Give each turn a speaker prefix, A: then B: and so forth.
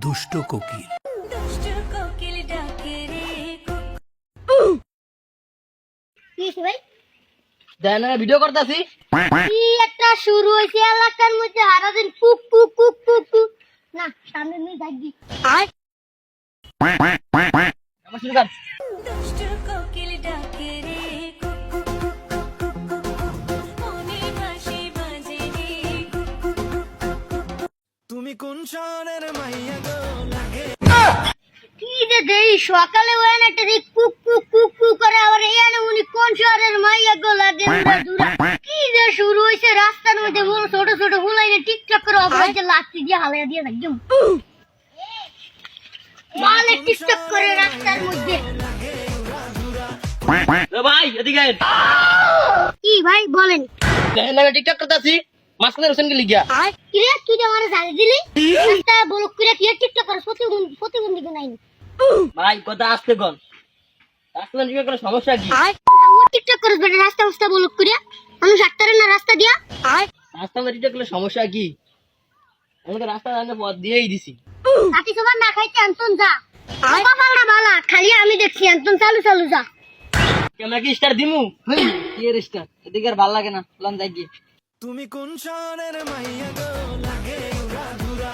A: দুষ্ট কোকিল।
B: ভাই
C: দেন ভিডিও করতেছি।
B: কি একটা শুরু হয়েছে এলাকার মধ্যে সারাদিন cook cook cook cook cook না সামনে নিয়ে থাকবি আর
C: আমার শুরু কর।
A: তুমি কোন শহরের মাইয়া গো লাগে।
B: কি যে দেই সকালে ওই একটা দিক কুক কুক কুক কুক করে আবার এখানে উনি কোন শহরের মাইয়া গো লাগে দূরা কি যে শুরু হয়েছে রাস্তার মধ্যে বড় ছোট ছোট হুলাইনে টিকটক করে অপরাধে লাস্তি দিয়ে হালাই দিয়ে একদম বলে টিকটক করে রাস্তার মধ্যে
C: ভাই এদিকে আয়।
B: কি ভাই বলেন
C: দেন আমি টিকটক করতেছি, মাঝখানে রোশন কে লিখিয়া।
B: কি রে তুই যে আমার জানি দিলি রাস্তা বলক করে কি টিকটক করে প্রতিবন্ধী নাই
C: ভাই কথা আসতে কোন রাস্তা টিকটক করার সমস্যা কি?
B: ও টিকটক করে বেটা রাস্তা রাস্তা বলক করে মানুষ আটটারে না রাস্তা দিয়া
C: রাস্তা টিকটক করলে সমস্যা কি? আমি তো রাস্তা জানলে পথ দিয়েই দিছি।
B: কাটি সবার না খাইতে আন্তন যা কপালটা বালা খালি আমি দেখছি আন্তন চালু চালু যা
C: কেমন কি স্টার দিমু? কি এর স্টার? এদিকে আর ভাল লাগে না, লন যাই গিয়ে।
A: তুমি কোন শহরের মাইয়া গো লাগে উড়া ধুরা।